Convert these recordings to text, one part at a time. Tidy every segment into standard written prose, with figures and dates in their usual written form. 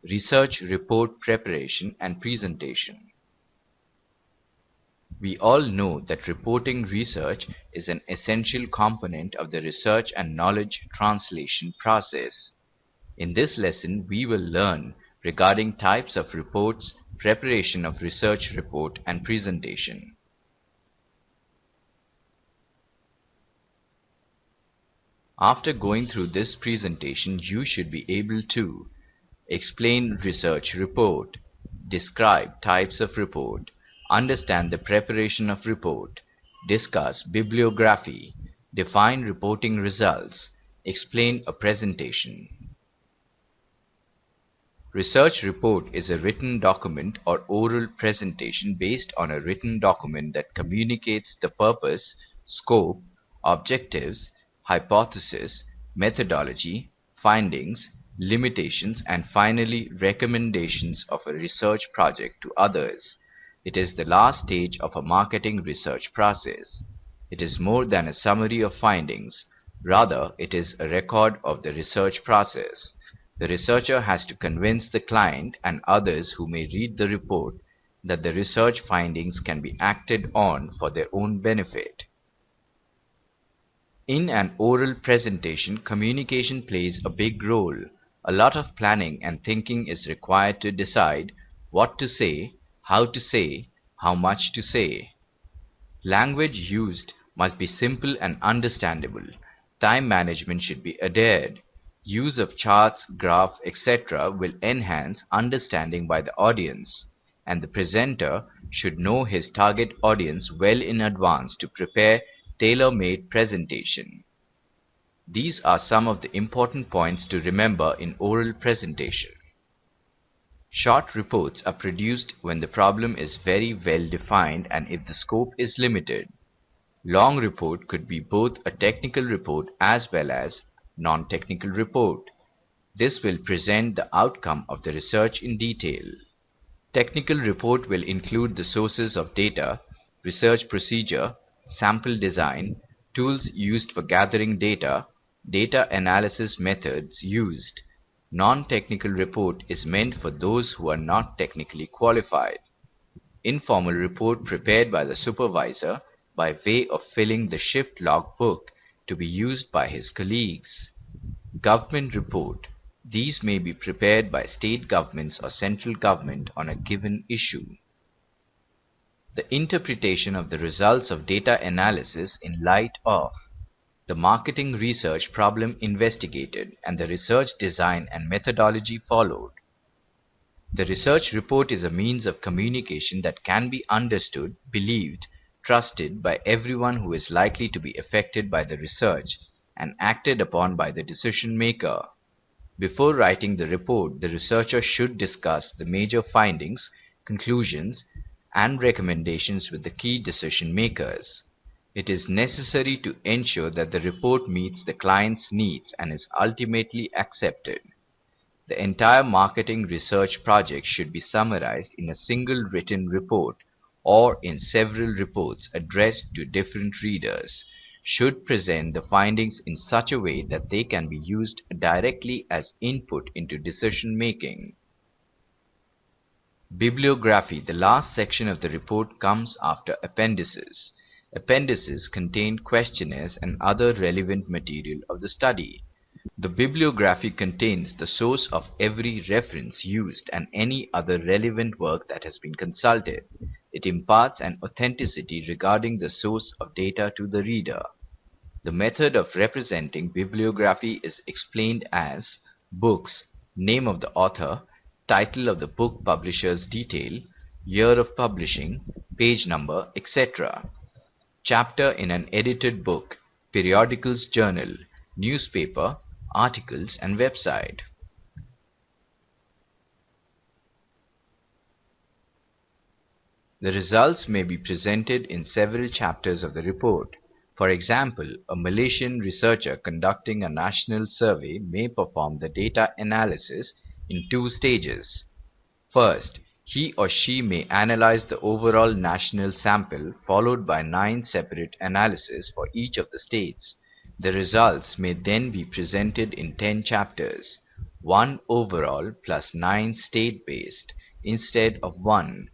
Research report preparation and presentation. We all know that reporting research is an essential component of the research and knowledge translation process. In this lesson, we will learn regarding types of reports, preparation of research report, and presentation. After going through this presentation, you should be able to explain research report, describe types of report, understand the preparation of report, discuss bibliography, define reporting results, explain a presentation. Research report is a written document or oral presentation based on a written document that communicates the purpose, scope, objectives, hypothesis, methodology, findings, limitations, and finally recommendations of a research project to others. It is the last stage of a marketing research process. It is more than a summary of findings. Rather, it is a record of the research process. The researcher has to convince the client and others who may read the report that the research findings can be acted on for their own benefit. In an oral presentation, communication plays a big role. A lot of planning and thinking is required to decide what to say, how much to say. Language used must be simple and understandable. Time management should be adhered. Use of charts, graphs, etc. will enhance understanding by the audience, and the presenter should know his target audience well in advance to prepare tailor-made presentation. These are some of the important points to remember in oral presentation. Short reports are produced when the problem is very well defined and if the scope is limited. Long report could be both a technical report as well as non-technical report. This will present the outcome of the research in detail. Technical report will include the sources of data, research procedure, sample design, tools used for gathering data, data analysis methods used. Non-technical report is meant for those who are not technically qualified. Informal report prepared by the supervisor by way of filling the shift log book to be used by his colleagues. Government report. These may be prepared by state governments or central government on a given issue. The interpretation of the results of data analysis in light of the marketing research problem investigated and the research design and methodology followed. The research report is a means of communication that can be understood, believed, trusted by everyone who is likely to be affected by the research and acted upon by the decision maker. Before writing the report, the researcher should discuss the major findings, conclusions, and recommendations with the key decision makers. It is necessary to ensure that the report meets the client's needs and is ultimately accepted. The entire marketing research project should be summarized in a single written report or in several reports addressed to different readers, should present the findings in such a way that they can be used directly as input into decision making. Bibliography. The last section of the report comes after appendices. Appendices contain questionnaires and other relevant material of the study. The bibliography contains the source of every reference used and any other relevant work that has been consulted. It imparts an authenticity regarding the source of data to the reader. The method of representing bibliography is explained as books, name of the author, title of the book, publisher's detail, year of publishing, page number, etc. Chapter in an edited book, periodicals journal, newspaper, articles, and website. The results may be presented in several chapters of the report. For example, a Malaysian researcher conducting a national survey may perform the data analysis in 2 stages. First, he or she may analyze the overall national sample, followed by 9 separate analyses for each of the states. The results may then be presented in 10 chapters. 1 overall plus 9 state-based instead of 1.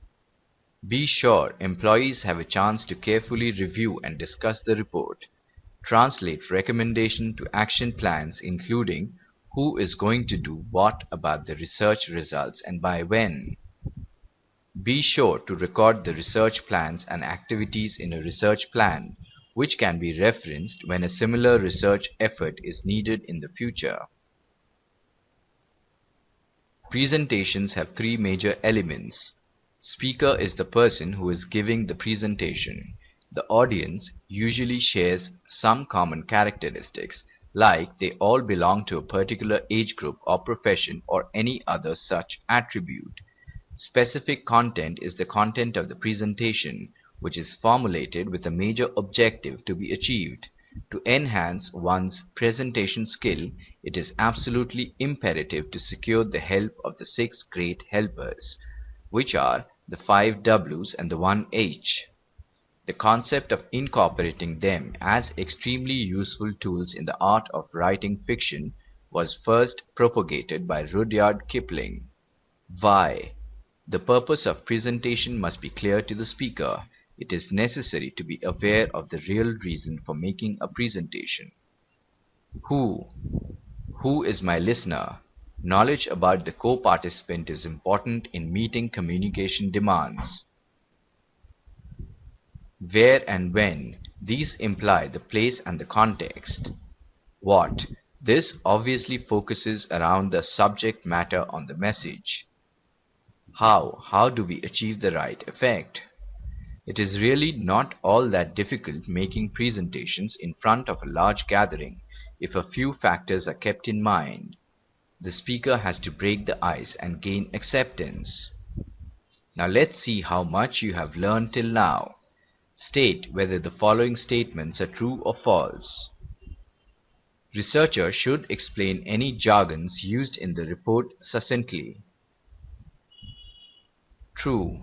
Be sure employees have a chance to carefully review and discuss the report. Translate recommendation to action plans including who is going to do what about the research results and by when. Be sure to record the research plans and activities in a research plan, which can be referenced when a similar research effort is needed in the future. Presentations have three major elements. Speaker is the person who is giving the presentation. The audience usually shares some common characteristics, like they all belong to a particular age group or profession or any other such attribute. Specific content is the content of the presentation, which is formulated with a major objective to be achieved. To enhance one's presentation skill, it is absolutely imperative to secure the help of the 6 great helpers, which are the 5 W's and the 1 H. The concept of incorporating them as extremely useful tools in the art of writing fiction was first propagated by Rudyard Kipling. Why? The purpose of presentation must be clear to the speaker. It is necessary to be aware of the real reason for making a presentation. Who? Who is my listener? Knowledge about the co-participant is important in meeting communication demands. Where and when? These imply the place and the context. What? This obviously focuses around the subject matter on the message. How? How do we achieve the right effect? It is really not all that difficult making presentations in front of a large gathering if a few factors are kept in mind. The speaker has to break the ice and gain acceptance. Now let's see how much you have learned till now. State whether the following statements are true or false. Researcher should explain any jargons used in the report succinctly. True.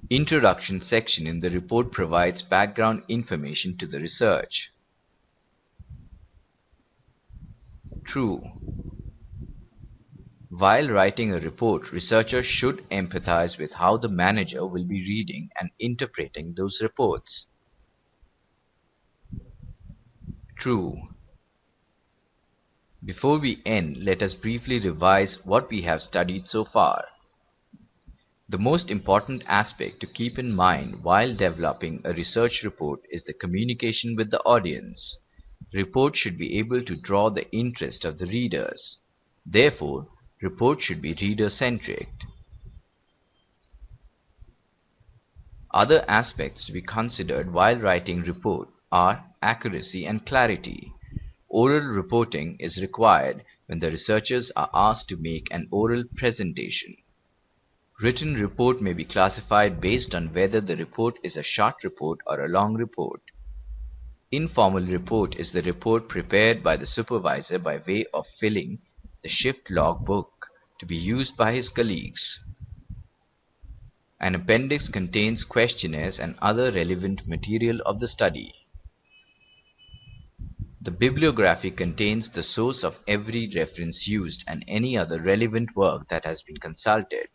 Introduction section in the report provides background information to the research. True. While writing a report, researchers should empathize with how the manager will be reading and interpreting those reports. True. Before we end, let us briefly revise what we have studied so far. The most important aspect to keep in mind while developing a research report is the communication with the audience. Report should be able to draw the interest of the readers. Therefore, report should be reader-centric. Other aspects to be considered while writing report are accuracy and clarity. Oral reporting is required when the researchers are asked to make an oral presentation. Written report may be classified based on whether the report is a short report or a long report. Informal report is the report prepared by the supervisor by way of filling the shift log book to be used by his colleagues. An appendix contains questionnaires and other relevant material of the study. The bibliography contains the source of every reference used and any other relevant work that has been consulted.